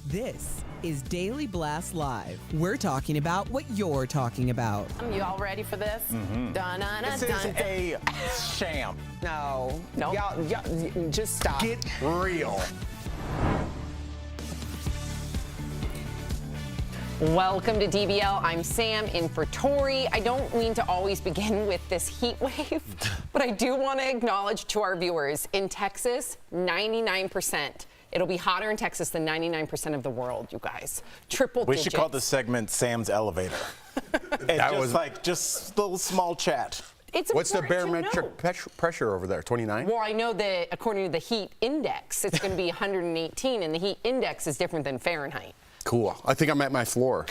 This is Daily Blast Live. We're talking about what you're talking about. You all ready for this? Mm-hmm. This is a sham. No. Y'all, just stop. Get real. Welcome to DBL. I'm Sam in for Tori. I don't mean to always begin with this heat wave, but I do want to acknowledge to our viewers, in Texas, 99%. It'll be hotter in Texas than 99% of the world, you guys. Triple digits. We should call this segment Sam's Elevator. That was like just a little small chat. What's the barometric pressure over there, 29? Well, I know that according to the heat index, it's going to be 118, and the heat index is different than Fahrenheit. Cool. I think I'm at my floor.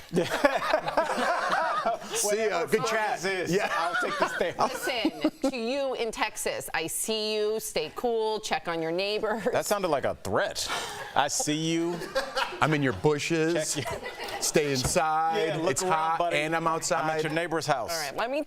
See ya. Good chat. Yeah, I'll take this thing. Listen, to you in Texas, I see you. Stay cool. Check on your neighbors. That sounded like a threat. I see you. I'm in your bushes. Stay inside. Yeah, it's hot, buddy. and I'm outside. I'm at your neighbor's house. All right, let me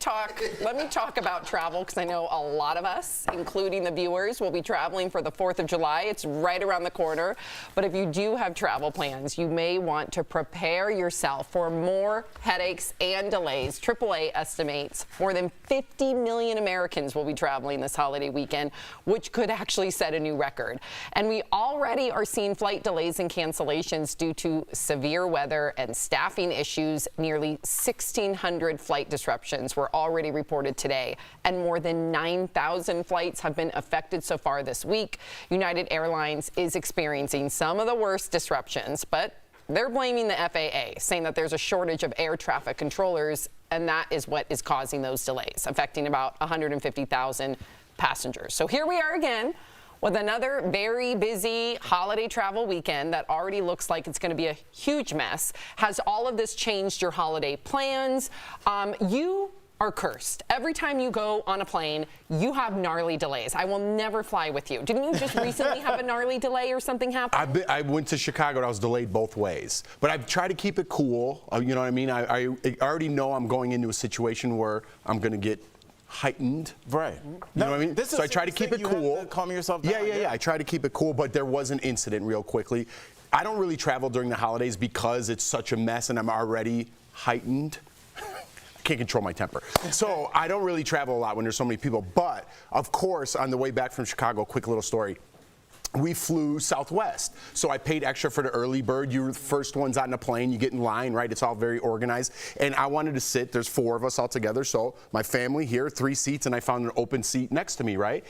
talk about travel, because I know a lot of us, including the viewers, will be traveling for the 4th of July. It's right around the corner. But if you do have travel plans, you may want to prepare yourself for more headaches and delays. AAA estimates more than 50 million Americans will be traveling this holiday weekend, which could actually set a new record. And we already are seeing flight delays and cancellations due to severe weather and staffing issues. Nearly 1,600 flight disruptions were already reported today, and more than 9,000 flights have been affected so far this week. United Airlines is experiencing some of the worst disruptions, but they're blaming the FAA, saying that there's a shortage of air traffic controllers, and that is what is causing those delays, affecting about 150,000 passengers. So here we are again with another very busy holiday travel weekend that already looks like it's going to be a huge mess. Has all of this changed your holiday plans? You are cursed. Every time you go on a plane, you have gnarly delays. I will never fly with you. Didn't you just recently have a gnarly delay or something happen? I went to Chicago and I was delayed both ways. But I've tried to keep it cool. You know what I mean? I already know I'm going into a situation where I'm going to get heightened. Right. You know what I mean? So I try to keep it cool. Calm yourself down. Yeah. I try to keep it cool, but there was an incident real quickly. I don't really travel during the holidays because it's such a mess and I'm already heightened. I can't control my temper. So I don't really travel a lot when there's so many people. But, of course, on the way back from Chicago, quick little story. We flew Southwest. So I paid extra for the early bird. You were the first ones on the plane. You get in line, right? It's all very organized. And I wanted to sit. There's 4 of us all together. So my family here, 3 seats, and I found an open seat next to me, right?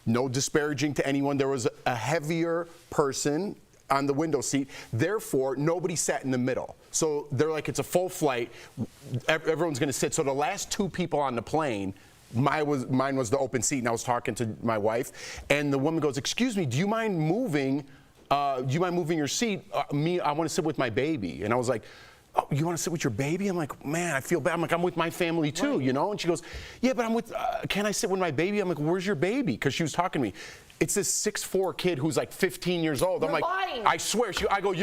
No disparaging to anyone. There was a heavier person on the window seat. Therefore, nobody sat in the middle. So they're like, it's a full flight. Everyone's going to sit. So the last 2 people on the plane, mine was the open seat, and I was talking to my wife, and the woman goes, "Excuse me, do you mind moving? Your seat? I want to sit with my baby." And I was like, "Oh, you want to sit with your baby?" I'm like, "Man, I feel bad." I'm like, "I'm with my family too, you know?" And she goes, "Yeah, but I'm with. Can I sit with my baby?" I'm like, "Where's your baby?" Because she was talking to me. It's this 6'4" kid who's like 15 years old. I'm like, lying. I swear. I go,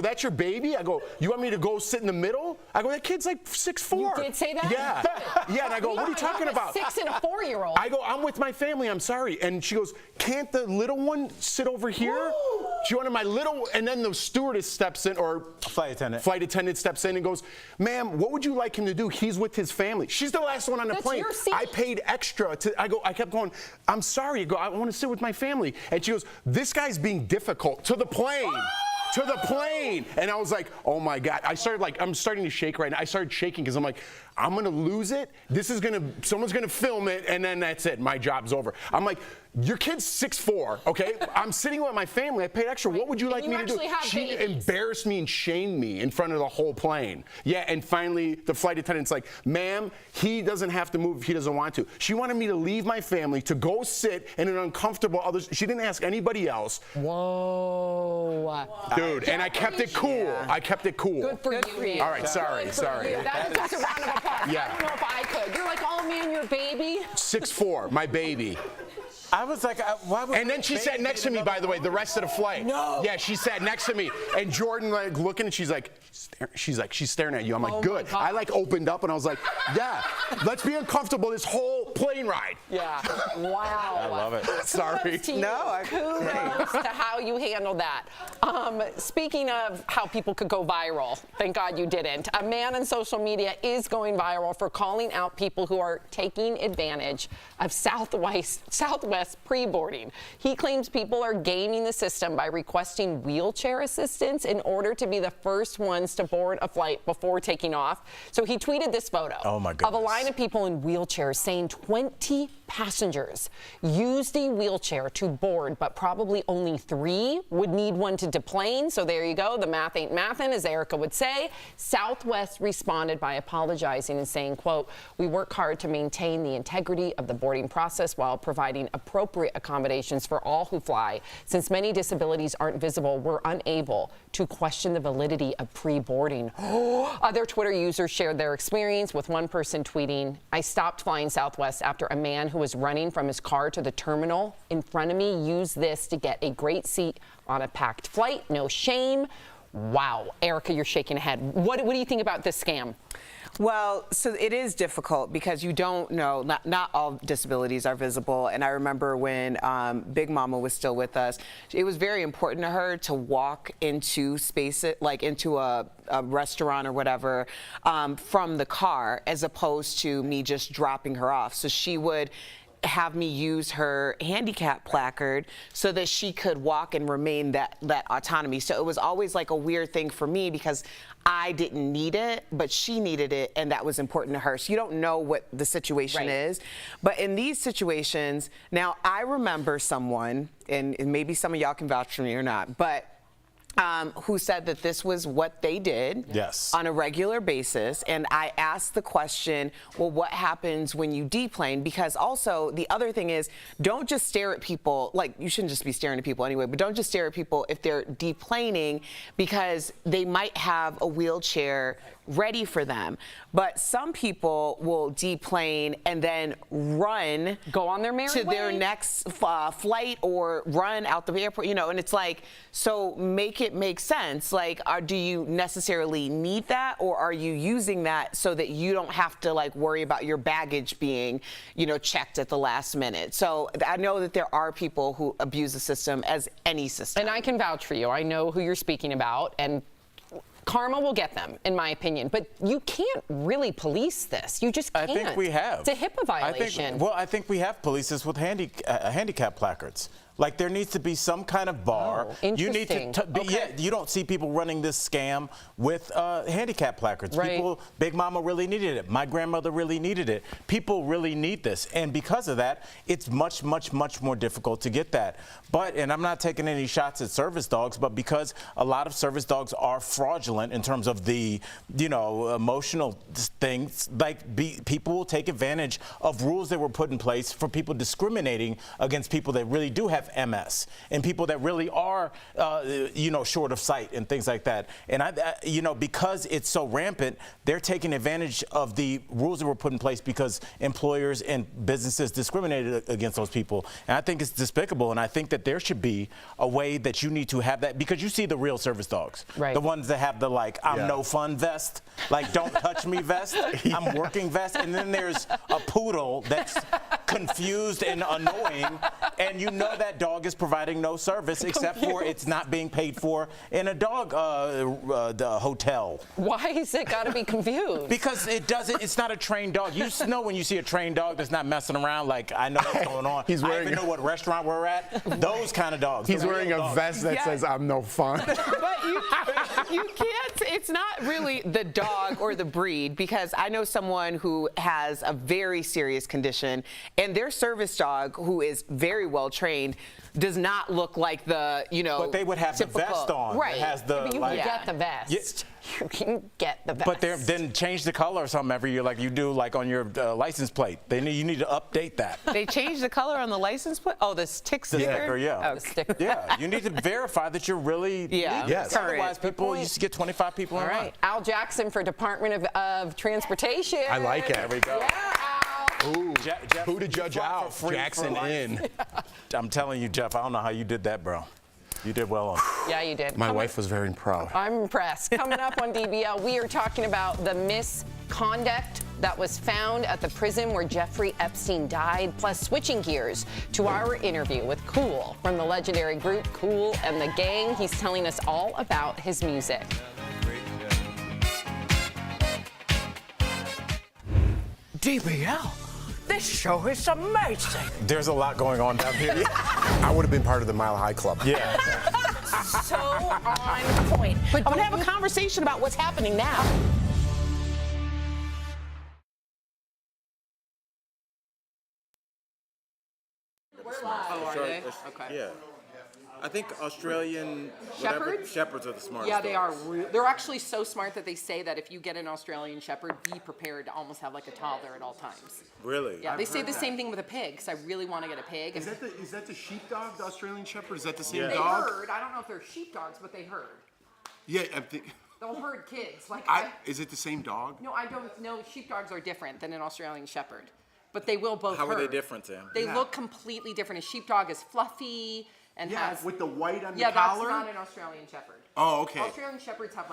"That's your baby?" I go, "You want me to go sit in the middle?" I go, "That kid's like 6'4". You did say that? Yeah. Yeah, and I go, "What are you talking about?" 6 and a 4-year-old. I go, "I'm with my family, I'm sorry." And she goes, "Can't the little one sit over here?" Woo! She wanted my little, and then the stewardess steps in, or Flight attendant steps in and goes, "Ma'am, what would you like him to do? He's with his family." She's the last one on the That's plane. your seat. I paid extra I kept going, "I'm sorry." I want to sit with my family. And she goes, "This guy's being difficult to the plane." To the plane. And I was like, oh my God. I'm starting to shake right now. I started shaking because I'm like, I'm going to lose it. Someone's going to film it, and then that's it. My job's over. I'm like, your kid's 6'4", okay? I'm sitting with my family. I paid extra. What would you like me to do? She embarrassed me and shamed me in front of the whole plane. Yeah, and finally, the flight attendant's like, "Ma'am, he doesn't have to move if he doesn't want to." She wanted me to leave my family to go sit in an uncomfortable She didn't ask anybody else. Whoa. Dude, and I kept it cool. Yeah. I kept it cool. Good for you. All right, sorry. That deserves a round of applause. Yeah. I don't know if I could. You're like, "Oh man, your baby." 6'4", my baby. I was like, why would? And then she sat next to me, by the way, the rest of the flight. No. Yeah, she sat next to me, and Jordan like looking, and she's staring at you. I'm like, good. I like opened up, and I was like, yeah, let's be uncomfortable this whole plane ride. Yeah. Wow. I love it. Sorry. Kudos to you. Kudos to how you handled that. Speaking of how people could go viral, thank God you didn't. A man on social media is going viral for calling out people who are taking advantage of Southwest pre-boarding. He claims people are gaming the system by requesting wheelchair assistance in order to be the first ones to board a flight before taking off. So he tweeted this photo of a line of people in wheelchairs saying 20 passengers used a wheelchair to board, but probably only 3 would need one to deplane. So there you go. The math ain't mathin', as Erica would say. Southwest responded by apologizing and saying, quote, "We work hard to maintain the integrity of the boarding process while providing appropriate accommodations for all who fly. Since many disabilities aren't visible, we're unable to question the validity of pre-boarding." Other Twitter users shared their experience, with one person tweeting, "I stopped flying Southwest after a man who was running from his car to the terminal in front of me used this to get a great seat on a packed flight. No shame." Wow. Erica, you're shaking your head. What do you think about this scam? Well, so it is difficult because you don't know, not all disabilities are visible. And I remember when Big Mama was still with us, it was very important to her to walk into spaces, like into a restaurant or whatever, from the car, as opposed to me just dropping her off. So she would have me use her handicap placard so that she could walk and remain that autonomy. So it was always like a weird thing for me because I didn't need it, but she needed it, and that was important to her. So you don't know what the situation is. But in these situations, now I remember someone, and maybe some of y'all can vouch for me or not, but who said that this was what they did on a regular basis. And I asked the question, well, what happens when you deplane? Because also the other thing is, don't just stare at people, like you shouldn't just be staring at people anyway, but don't just stare at people if they're deplaning, because they might have a wheelchair ready for them. But some people will deplane and then run, go on their merry to their way. next flight or run out the airport, and it's like, so make it make sense. Like, do you necessarily need that, or are you using that so that you don't have to like worry about your baggage being, checked at the last minute? So I know that there are people who abuse the system, as any system. And I can vouch for you. I know who you're speaking about, and karma will get them, in my opinion. But you can't really police this. You just can't. I think we have. It's a HIPAA violation. I think we have police this with handicap placards. Like, there needs to be some kind of bar. Oh, interesting. You don't see people running this scam with handicap placards. Right. Big Mama really needed it. My grandmother really needed it. People really need this. And because of that, it's much, much, much more difficult to get that. And I'm not taking any shots at service dogs, but because a lot of service dogs are fraudulent in terms of the, emotional things, people will take advantage of rules that were put in place for people discriminating against people that really do have MS and people that really are, short of sight and things like that. And because it's so rampant, they're taking advantage of the rules that were put in place because employers and businesses discriminated against those people. And I think it's despicable. And I think that there should be a way that you need to have that, because you see the real service dogs, right. The ones that have the I'm no fun vest, like don't touch me vest, I'm working vest, and then there's a poodle that's confused and annoying, and that dog is providing no service except for it's not being paid for in a dog hotel. Why is it got to be confused? Because it's not a trained dog. You know when you see a trained dog that's not messing around, like, I know what's going on. I even know what restaurant we're at. Those kind of dogs. He's wearing a vest that says, I'm no fun. But you can't, it's not really the dog or the breed, because I know someone who has a very serious condition, and their service dog, who is very well trained, does not look like the, But they would have typical, the vest on. right? It has the, You can get the vest. You can get the vest. But then change the color or something every year, like you do, like on your license plate. You need to update that. They change the color on the license plate? Oh, this tick sticker? Sticker, yeah. Oh. The sticker. Yeah, you need to verify that you're really. Yes. Otherwise, people used to get 25 people in All line. right. Al Jackson for Department of Transportation. I like it. There we go. Yeah, Al. Ooh, Jeff, who to judge out? Jackson in. I'm telling you, Jeff, I don't know how you did that, bro. You did well on it. Yeah, you did. My wife was very proud. I'm impressed. Coming up on DBL, we are talking about the misconduct that was found at the prison where Jeffrey Epstein died, plus switching gears to our interview with Kool from the legendary group Kool and the Gang. He's telling us all about his music. DBL, this show is amazing. There's a lot going on down here. I would have been part of the Mile High Club. Yeah. So on point. But I'm going to have a conversation about what's happening now. Oh, are they? Okay. Yeah. I think Australian Shepherds? Shepherds are the smartest. Yeah, they are. They're actually so smart that they say that if you get an Australian Shepherd, be prepared to almost have like a toddler at all times. Really? Yeah, they say the same thing with a pig, because I really want to get a pig. Is that the sheepdog, the Australian Shepherd? Is that the same Yeah. They dog? herd. I don't know if they're sheepdogs, but they herd. Yeah, I think. They'll herd kids. Like Is it the same dog? no, I don't know. Sheepdogs are different than an Australian Shepherd, but they will both How herd. are they different, Sam? They look completely different. A sheepdog is fluffy and has with the white on the yeah, that's collar. not an Australian Shepherd. Oh, okay. Australian Shepherds have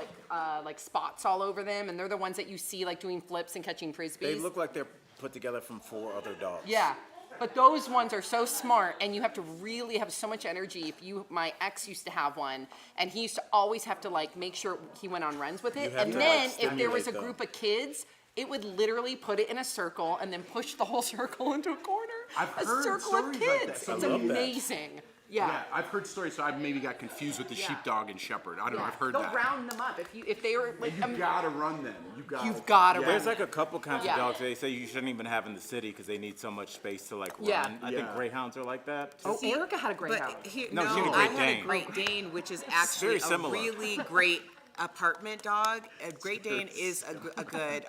like spots all over them, and they're the ones that you see like doing flips and catching frisbees. They look like they're put together from 4 other dogs. Yeah, but those ones are so smart, and you have to really have so much energy. My ex used to have one, and he used to always have to like make sure he went on runs with it, have and to, then like, if there was a stimulate group of kids, it would literally put it in a circle and then push the whole circle into a corner. I've a heard circle of stories like that. kids. I It's love that. amazing. Yeah. I've heard stories, so I maybe got confused with the Yeah. sheepdog and shepherd. I don't know. Yeah. I've heard They'll that. round them up if they were like. You gotta run them. You've gotta yeah. run. There's like a couple kinds Yeah. of dogs they say you shouldn't even have in the city because they need so much space to like run. Yeah. I think greyhounds are like that. Oh, Erica had a greyhound. But here, No, no, she had a I Great had Dane. a Great Dane, which is very actually a similar. really great apartment dog. A Great Dane is a good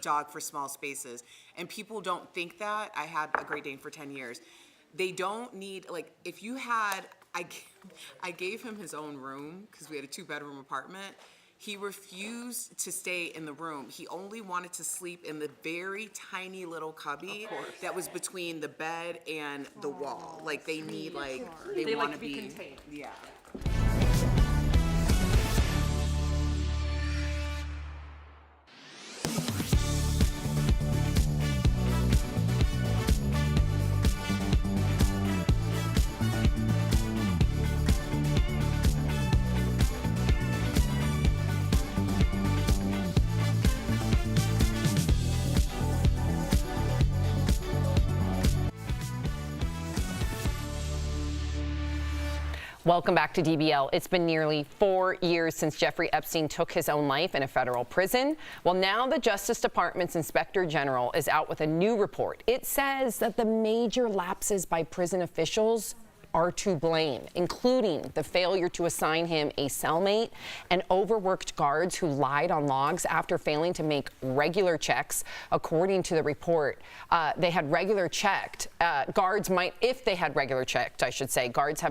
dog for small spaces, and people don't think that. I had a Great Dane for 10 years. They don't need, like, if you had, I gave him his own room because we had a 2-bedroom apartment. He refused to stay in the room. He only wanted to sleep in the very tiny little cubby that was between the bed and the wall. Like they need, like they want to be contained. Yeah. Welcome back to DBL. It's been nearly 4 years since Jeffrey Epstein took his own life in a federal prison. Well, now the Justice Department's Inspector General is out with a new report. It says that the major lapses by prison officials are to blame, including the failure to assign him a cellmate and overworked guards who lied on logs after failing to make regular checks. According to the report, they had regular checked. Guards might, if they had regular checked, I should say, guards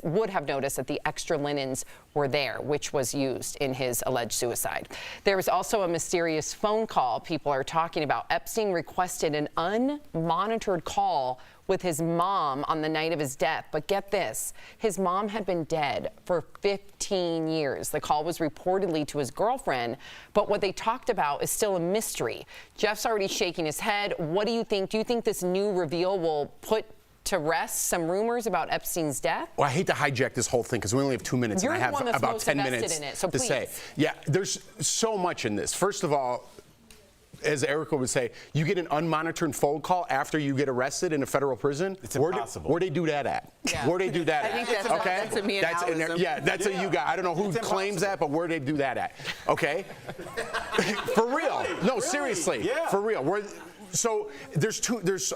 would have noticed that the extra linens were there, which was used in his alleged suicide. There was also a mysterious phone call people are talking about. Epstein requested an unmonitored call with his mom on the night of his death. But get this, his mom had been dead for 15 years. The call was reportedly to his girlfriend, but what they talked about is still a mystery. Jeff's already shaking his head. What do you think? Do you think this new reveal will put to rest some rumors about Epstein's death? Well, I hate to hijack this whole thing because we only have 2 minutes You're and I have the one that's about most 10 invested minutes in it, so to say. please. Yeah, there's so much in this. First of all, as Erica would say, you get an unmonitored phone call after you get arrested in a federal prison. It's impossible. Where'd they do that at? Yeah. Where'd they do that I at? think that's a me That's yeah, that's a you guy. I don't know who claims that, but where'd they do that at? Okay? For real. No, seriously. Yeah. For real. So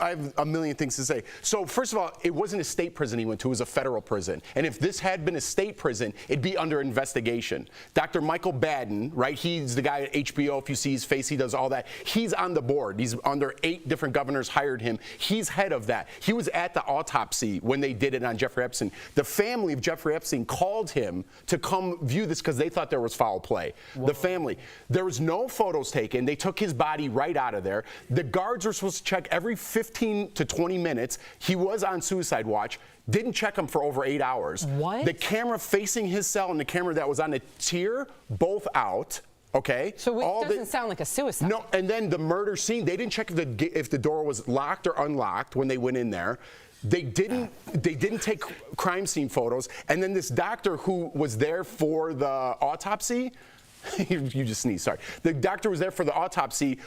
I have a million things to say. So first of all, it wasn't a state prison he went to, it was a federal prison. And if this had been a state prison, it'd be under investigation. Dr. Michael Baden, right, he's the guy at HBO, if you see his face, he does all that. He's on the board. He's under 8 different governors hired him. He's head of that. He was at the autopsy when they did it on Jeffrey Epstein. The family of Jeffrey Epstein called him to come view this because they thought there was foul play. Whoa. The family. There was no photos taken. They took his body right out of there. The guards were supposed to check every 15 to 20 minutes. He was on suicide watch. Didn't check him for over 8 hours. What? The camera facing his cell and the camera that was on the tier, both out. Okay. So it doesn't sound like a suicide. No, and then the murder scene, they didn't check if the door was locked or unlocked when they went in there. They didn't take crime scene photos. And then this doctor who was there for the autopsy, you just sneezed, sorry. The doctor was there for the autopsy.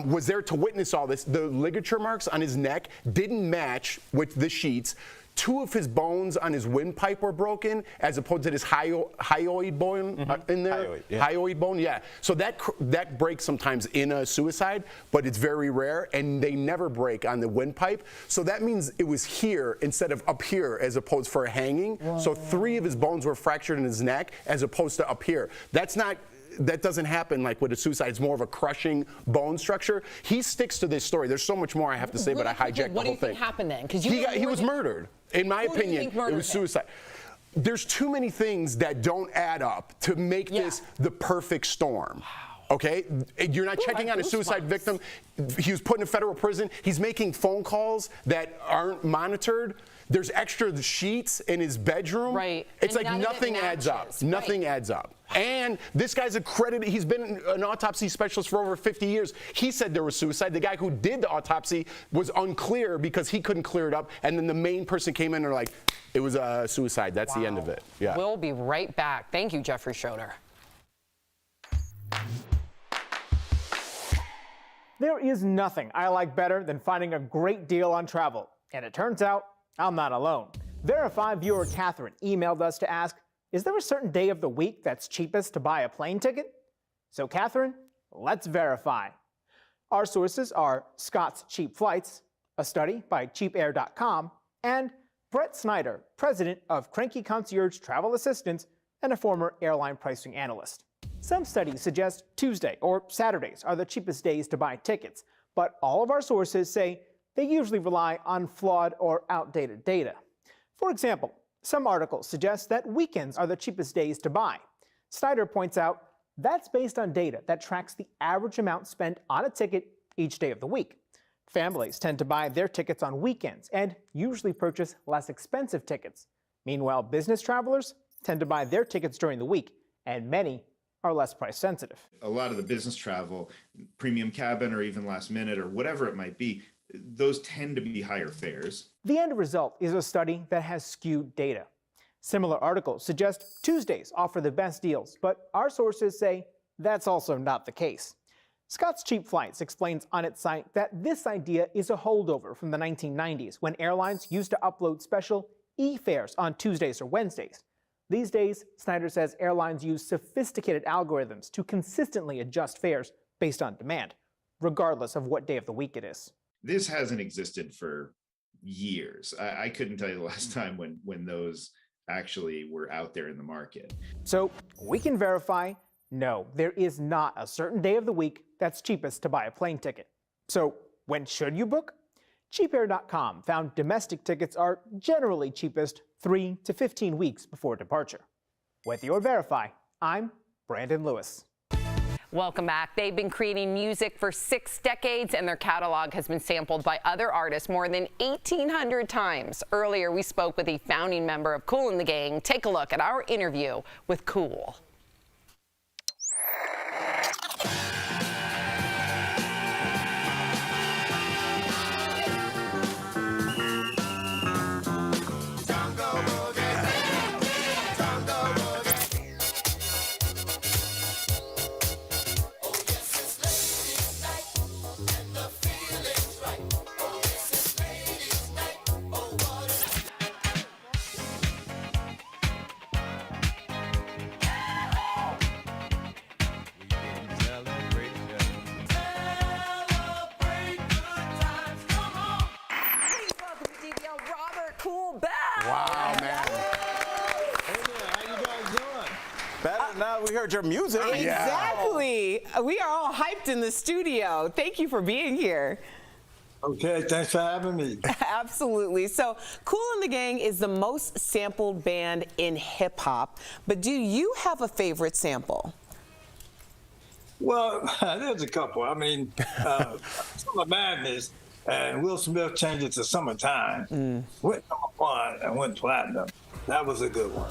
Was there to witness all this. The ligature marks on his neck didn't match with the sheets. 2 of his bones on his windpipe were broken, as opposed to this hyoid bone in there. Hyoid bone, yeah. So that breaks sometimes in a suicide, but it's very rare, and they never break on the windpipe. So that means it was here instead of up here, as opposed for a hanging. Whoa. So 3 of his bones were fractured in his neck, as opposed to up here. That doesn't happen like with a suicide. It's more of a crushing bone structure. He sticks to this story. There's so much more I have to say, but I hijacked the whole thing. What do you think happened then? Because he was murdered. In my opinion, it was suicide. There's too many things that don't add up to make this the perfect storm. Wow. Okay? You're not checking on a suicide victim. He was put in a federal prison. He's making phone calls that aren't monitored. There's extra sheets in his bedroom. Right. It's like nothing adds up. Nothing adds up. And this guy's accredited. He's been an autopsy specialist for over 50 years. He said there was suicide. The guy who did the autopsy was unclear because he couldn't clear it up. And then the main person came in and they're like, it was a suicide. That's the end of it. Yeah. We'll be right back. Thank you, Jeffrey Schroeder. There is nothing I like better than finding a great deal on travel. And it turns out I'm not alone. Verify viewer Catherine emailed us to ask, is there a certain day of the week that's cheapest to buy a plane ticket? So Catherine, let's verify. Our sources are Scott's Cheap Flights, a study by cheapair.com, and Brett Snyder, president of Cranky Concierge Travel Assistance and a former airline pricing analyst. Some studies suggest Tuesday or Saturdays are the cheapest days to buy tickets, but all of our sources say they usually rely on flawed or outdated data. For example, some articles suggest that weekends are the cheapest days to buy. Snyder points out that's based on data that tracks the average amount spent on a ticket each day of the week. Families tend to buy their tickets on weekends and usually purchase less expensive tickets. Meanwhile, business travelers tend to buy their tickets during the week, and many are less price sensitive. A lot of the business travel, premium cabin or even last minute or whatever it might be, those tend to be higher fares. The end result is a study that has skewed data. Similar articles suggest Tuesdays offer the best deals, but our sources say that's also not the case. Scott's Cheap Flights explains on its site that this idea is a holdover from the 1990s when airlines used to upload special e-fares on Tuesdays or Wednesdays. These days, Snyder says airlines use sophisticated algorithms to consistently adjust fares based on demand, regardless of what day of the week it is. This hasn't existed for years. I couldn't tell you the last time when those actually were out there in the market. So we can verify, no, there is not a certain day of the week that's cheapest to buy a plane ticket. So when should you book? Cheapair.com found domestic tickets are generally cheapest 3 to 15 weeks before departure. With your Verify, I'm Brandon Lewis. Welcome back. They've been creating music for 6 decades, and their catalog has been sampled by other artists more than 1,800 times. Earlier, we spoke with a founding member of Kool and the Gang. Take a look at our interview with Kool. Wow, man. Better now we heard your music. Exactly. We are all hyped in the studio. Thank you for being here. Okay, thanks for having me. Absolutely. So, Kool and the Gang is the most sampled band in hip hop, but do you have a favorite sample? Well, there's a couple. I mean, Summer Madness and Will Smith changed it to Summertime. Went #1 and went platinum. That was a good one.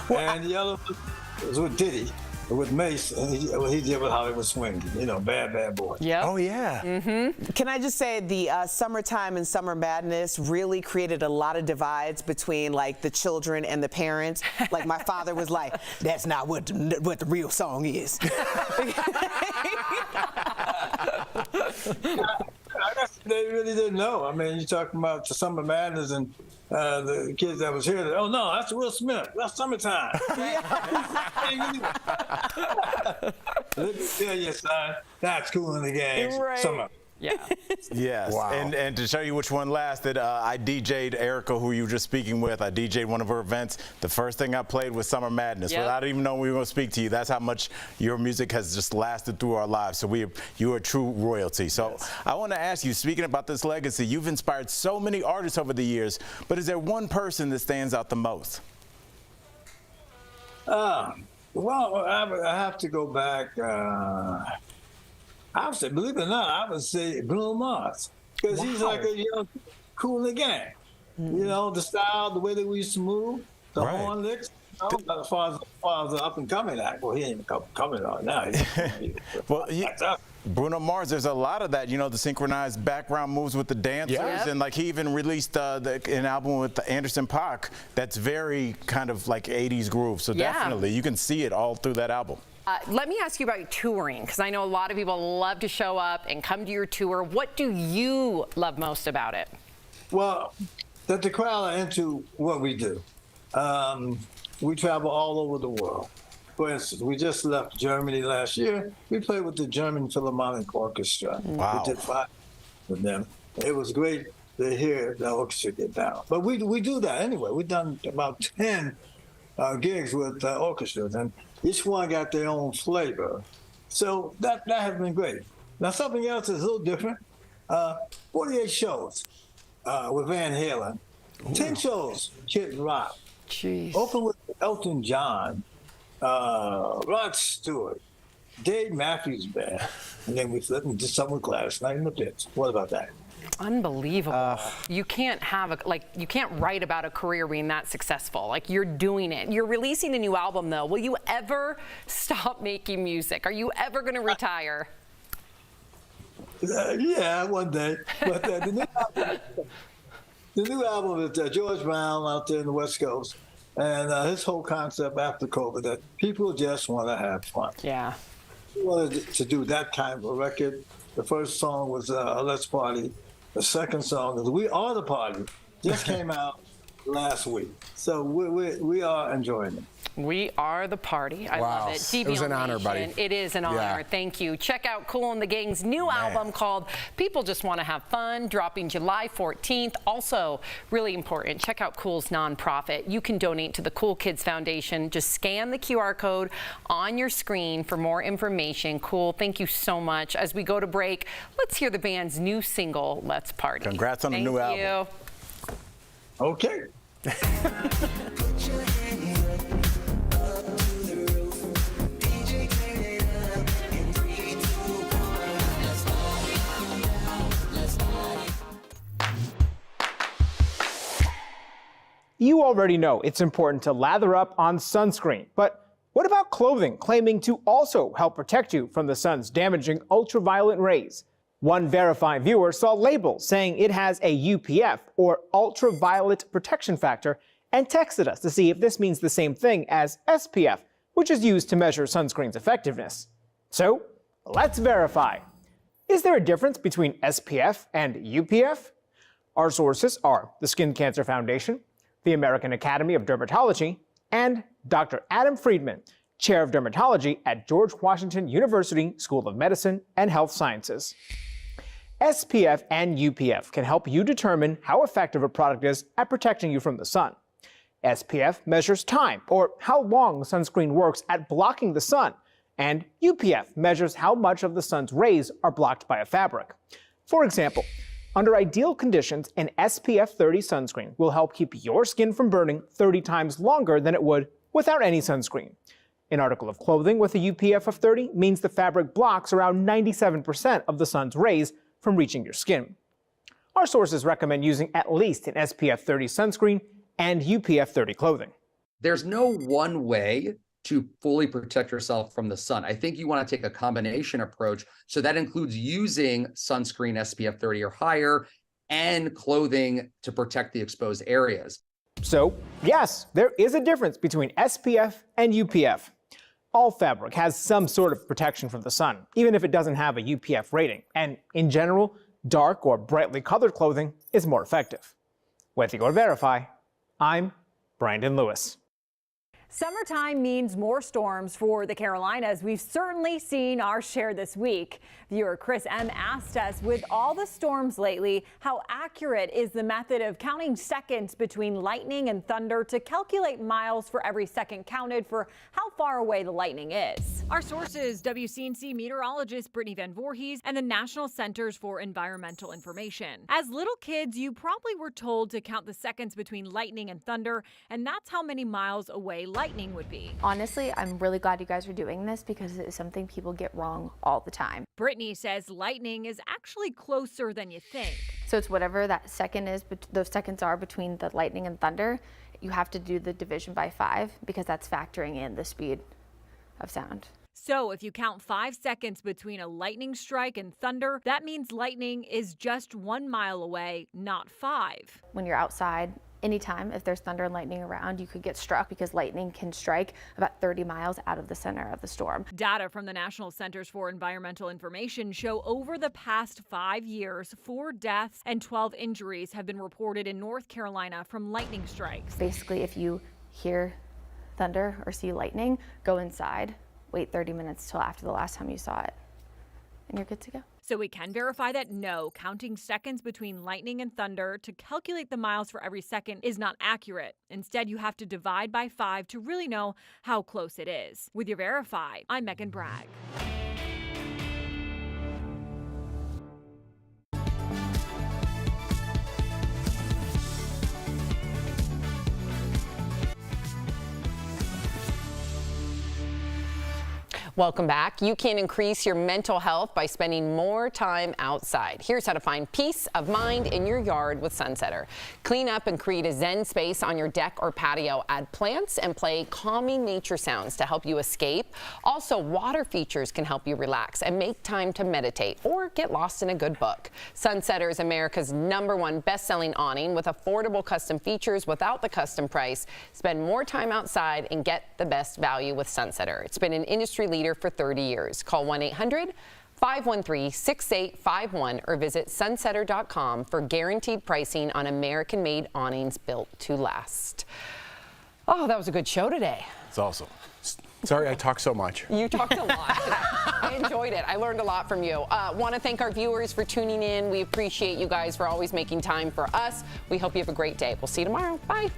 Well, and the other one was with Diddy, with Mace, and he did with Hollywood Swing. You know, Bad Boy. Yep. Oh, yeah. Can I just say the Summertime and Summer Madness really created a lot of divides between like the children and the parents. Like my father was like, "That's not what the real song is." I guess they really didn't know. I mean, you're talking about the Summer Madness and the kids that was here. Oh no, that's Will Smith. That's Summertime. Let me tell you, son, that's Kool and the Gang. Right. Summer. Yeah. Yes, Wow. and to show you which one lasted, I DJ'd Erica, who you were just speaking with. I DJ'd one of her events. The first thing I played was Summer Madness. Yep. Without even knowing we were going to speak to you, that's how much your music has just lasted through our lives. So you are true royalty. So I want to ask you, speaking about this legacy, you've inspired so many artists over the years, but is there one person that stands out the most? Well, I have to go back. I would say, believe it or not, I would say Bruno Mars, because he's like a young Kool and the Gang. You know, the style, the way that we used to move, the horn licks. You know, as far as the up and coming act, well, he ain't coming on now. Well, Bruno Mars, there's a lot of that, you know, the synchronized background moves with the dancers, and like he even released an album with Anderson .Paak that's very kind of like 80s groove. So definitely, you can see it all through that album. Let me ask you about touring, because I know a lot of people love to show up and come to your tour. What do you love most about it? Well, that the crowd are into what we do. We travel all over the world. For instance, we just left Germany last year. We played with the German Philharmonic Orchestra. Wow. We did 5 with them. It was great to hear the orchestra get down. But we do that anyway. We've done about 10 gigs with orchestras, and each one got their own flavor. So that has been great. Now, something else is a little different. 48 shows with Van Halen. 10 shows, Kid Rock. Jeez. Open with Elton John. Rod Stewart, Dave Matthews Band, and then we flipped and did something with Gladys Knight in the Pits. What about that? Unbelievable. You can't have you can't write about a career being that successful. Like, you're doing it. You're releasing a new album, though. Will you ever stop making music? Are you ever going to retire? Yeah, one day. But the new album is George Brown out there in the West Coast. And his whole concept after COVID, that people just want to have fun. Yeah. We wanted to do that kind of a record. The first song was Let's Party. The second song is We Are the Party. Just came out last week. So we are enjoying it. We are the party. I love it. DBL It was an honor, buddy. It is an honor. Yeah. Thank you. Check out Kool and the Gang's new album called People Just Want to Have Fun, dropping July 14th. Also, really important, check out Kool's nonprofit. You can donate to the Kool Kids Foundation. Just scan the QR code on your screen for more information. Kool, thank you so much. As we go to break, let's hear the band's new single, Let's Party. Congrats on the new album. Thank you. Okay. You already know it's important to lather up on sunscreen, but what about clothing claiming to also help protect you from the sun's damaging ultraviolet rays? One verified viewer saw labels saying it has a UPF, or ultraviolet protection factor, and texted us to see if this means the same thing as SPF, which is used to measure sunscreen's effectiveness. So, let's verify. Is there a difference between SPF and UPF? Our sources are the Skin Cancer Foundation, the American Academy of Dermatology, and Dr. Adam Friedman, Chair of Dermatology at George Washington University School of Medicine and Health Sciences. SPF and UPF can help you determine how effective a product is at protecting you from the sun. SPF measures time, or how long sunscreen works at blocking the sun, and UPF measures how much of the sun's rays are blocked by a fabric. For example, under ideal conditions, an SPF 30 sunscreen will help keep your skin from burning 30 times longer than it would without any sunscreen. An article of clothing with a UPF of 30 means the fabric blocks around 97% of the sun's rays from reaching your skin. Our sources recommend using at least an SPF 30 sunscreen and UPF 30 clothing. There's no one way to fully protect yourself from the sun. I think you want to take a combination approach. So that includes using sunscreen SPF 30 or higher and clothing to protect the exposed areas. So, yes, there is a difference between SPF and UPF. All fabric has some sort of protection from the sun, even if it doesn't have a UPF rating. And in general, dark or brightly colored clothing is more effective. With your Verify, I'm Brandon Lewis. Summertime means more storms for the Carolinas. We've certainly seen our share this week. Viewer Chris M. asked us, with all the storms lately, how accurate is the method of counting seconds between lightning and thunder to calculate miles for every second counted for how far away the lightning is? Our sources, WCNC meteorologist Brittany Van Voorhees and the National Centers for Environmental Information. As little kids, you probably were told to count the seconds between lightning and thunder, and that's how many miles away lightning would be. Honestly, I'm really glad you guys are doing this because it is something people get wrong all the time. Brittany says lightning is actually closer than you think. So it's whatever that second is, those seconds are between the lightning and thunder, you have to do the division by 5 because that's factoring in the speed of sound. So if you count 5 seconds between a lightning strike and thunder, that means lightning is just 1 mile away, not 5. When you're outside, anytime, if there's thunder and lightning around, you could get struck because lightning can strike about 30 miles out of the center of the storm. Data from the National Centers for Environmental Information show over the past 5 years, 4 deaths and 12 injuries have been reported in North Carolina from lightning strikes. Basically, if you hear thunder or see lightning, go inside, wait 30 minutes till after the last time you saw it, and you're good to go. So we can verify that no, counting seconds between lightning and thunder to calculate the miles for every second is not accurate. Instead, you have to divide by 5 to really know how close it is. With your Verify, I'm Megan Bragg. Welcome back. You can increase your mental health by spending more time outside. Here's how to find peace of mind in your yard with Sunsetter. Clean up and create a zen space on your deck or patio. Add plants and play calming nature sounds to help you escape. Also, water features can help you relax and make time to meditate or get lost in a good book. Sunsetter is America's #1 best-selling awning with affordable custom features without the custom price. Spend more time outside and get the best value with Sunsetter. It's been an industry leader for 30 years. Call 1-800-513-6851 or visit sunsetter.com for guaranteed pricing on American-made awnings built to last. Oh, that was a good show today. It's awesome. Sorry I talk so much. You talked a lot today. I enjoyed it. I learned a lot from you. Want to thank our viewers for tuning in. We appreciate you guys for always making time for us. We hope you have a great day. We'll see you tomorrow. Bye.